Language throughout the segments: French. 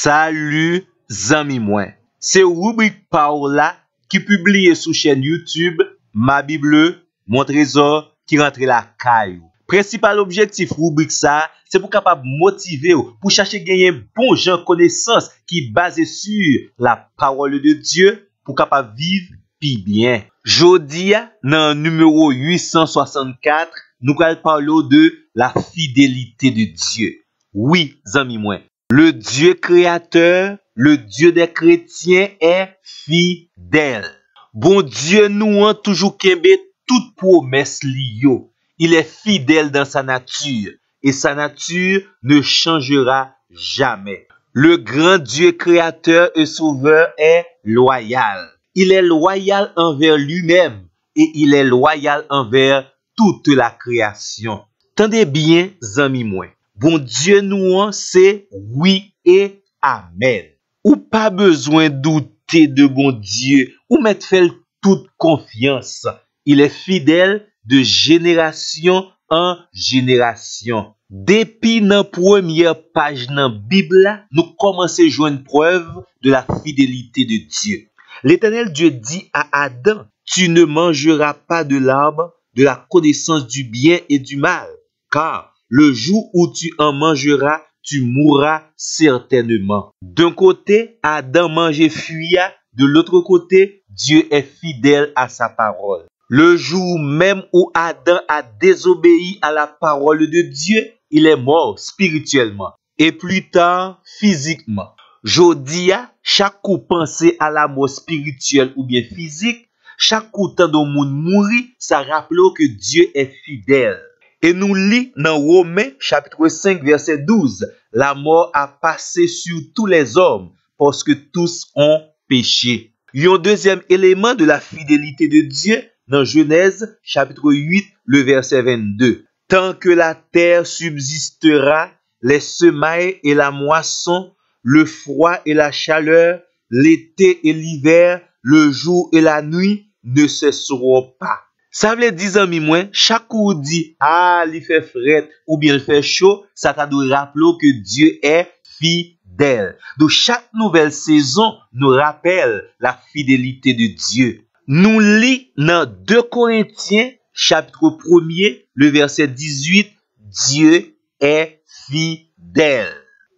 Salut, zami mwen. C'est rubrique Paola qui publie sur chaîne YouTube Ma Bible, Mon Trésor qui rentre la caillou. Principal objectif rubrique ça, c'est pour capable motiver pour chercher gagner bon gens connaissance qui basé sur la parole de Dieu pour capable vivre puis bien. Jodi dans numéro 864, nous allons parler de la fidélité de Dieu. Oui, zami moi. Le Dieu créateur, le Dieu des chrétiens est fidèle. Bon Dieu nous a toujours kembe toute promesse liyo. Il est fidèle dans sa nature et sa nature ne changera jamais. Le grand Dieu créateur et sauveur est loyal. Il est loyal envers lui-même et il est loyal envers toute la création. Tendez bien, zami moi. Bon Dieu nous c'est oui et amen. Ou pas besoin douter de bon Dieu ou mettre fait toute confiance. Il est fidèle de génération en génération. Depuis la première page dans la Bible, nous commençons à joindre preuve de la fidélité de Dieu. L'Éternel Dieu dit à Adam, tu ne mangeras pas de l'arbre de la connaissance du bien et du mal, car le jour où tu en mangeras, tu mourras certainement. D'un côté, Adam mangeait fuya, de l'autre côté, Dieu est fidèle à sa parole. Le jour même où Adam a désobéi à la parole de Dieu, il est mort spirituellement et plus tard physiquement. Jodia, chaque coup penser à la mort spirituelle ou bien physique, chaque coup tant de monde mourir, ça rappelle que Dieu est fidèle. Et nous lit dans Romains chapitre 5 verset 12, la mort a passé sur tous les hommes parce que tous ont péché. Un deuxième élément de la fidélité de Dieu dans Genèse chapitre 8 le verset 22. Tant que la terre subsistera, les semailles et la moisson, le froid et la chaleur, l'été et l'hiver, le jour et la nuit ne cesseront pas. Ça veut dire, amis, moi, chaque coup dit, ah, il fait fret ou bien il fait chaud, ça t'a dû rappeler que Dieu est fidèle. Donc, chaque nouvelle saison nous rappelle la fidélité de Dieu. Nous lit dans 2 Corinthiens, chapitre 1er, le verset 18, Dieu est fidèle.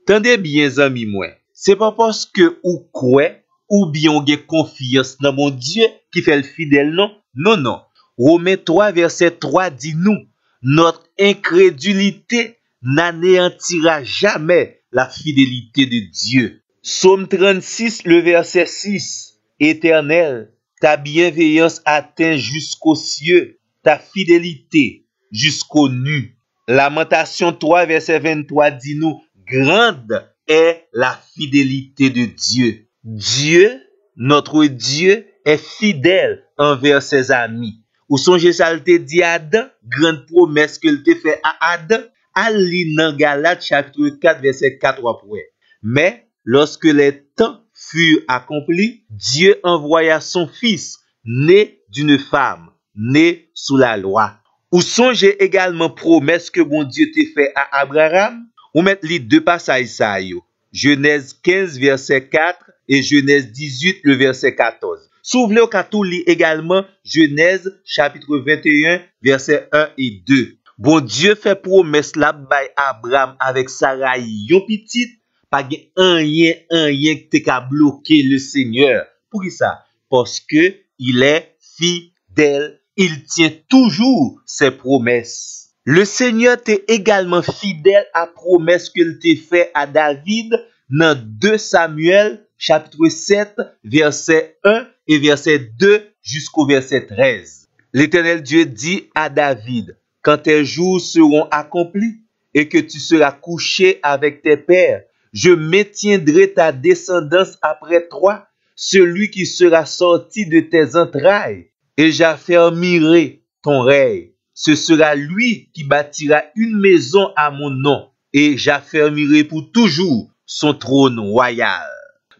Tendez bien, amis, moi, c'est pas parce que ou quoi, ou bien on a confiance dans mon Dieu qui fait le fidèle, non, non, non. Romains 3, verset 3 dit nous, notre incrédulité n'anéantira jamais la fidélité de Dieu. Psaume 36, le verset 6, Éternel, ta bienveillance atteint jusqu'aux cieux, ta fidélité jusqu'aux nues. Lamentation 3, verset 23 dit nous, grande est la fidélité de Dieu. Dieu, notre Dieu, est fidèle envers ses amis. Ou songe ça te dit Adam, grande promesse que te fait à Adam, ali dans Galates chapitre 4 verset 4 point. Mais lorsque les temps furent accomplis, Dieu envoya son fils né d'une femme, né sous la loi. Ou songe également promesse que bon Dieu te fait à Abraham, ou mettre les 2 passages ça yo. Genèse 15 verset 4 et Genèse 18 le verset 14. Souvenez au catholique également Genèse chapitre 21 verset 1 et 2. Bon Dieu fait promesse la bay Abraham avec Sarah yon petite, pas rien qui te ka bloquer le Seigneur. Pour qui ça? Parce que il est fidèle, il tient toujours ses promesses. Le Seigneur t'est également fidèle à promesse qu'il t'a fait à David dans 2 Samuel chapitre 7 verset 1 et verset 2 jusqu'au verset 13. L'Éternel Dieu dit à David, quand tes jours seront accomplis et que tu seras couché avec tes pères, je maintiendrai ta descendance après toi, celui qui sera sorti de tes entrailles, et j'affermirai ton règne. Ce sera lui qui bâtira une maison à mon nom, et j'affermirai pour toujours son trône royal.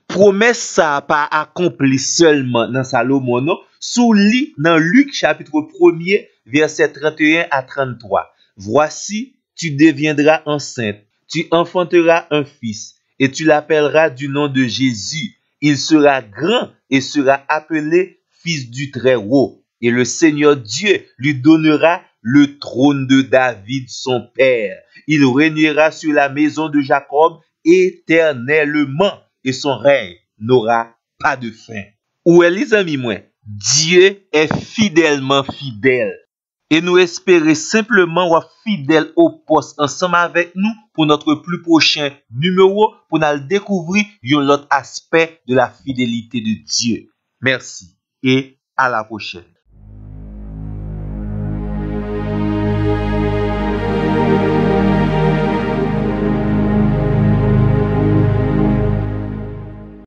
Promesse ça pas accompli seulement dans Salomon, non, sous lit dans Luc chapitre 1er, verset 31 à 33. Voici, tu deviendras enceinte, tu enfanteras un fils, et tu l'appelleras du nom de Jésus. Il sera grand et sera appelé fils du Très-Haut. Et le Seigneur Dieu lui donnera le trône de David, son père. Il régnera sur la maison de Jacob éternellement, et son règne n'aura pas de fin. Ouais, les amis, moi, Dieu est fidèlement fidèle. Et nous espérons simplement être fidèles au poste ensemble avec nous pour notre plus prochain numéro, pour nous découvrir un autre aspect de la fidélité de Dieu. Merci et à la prochaine.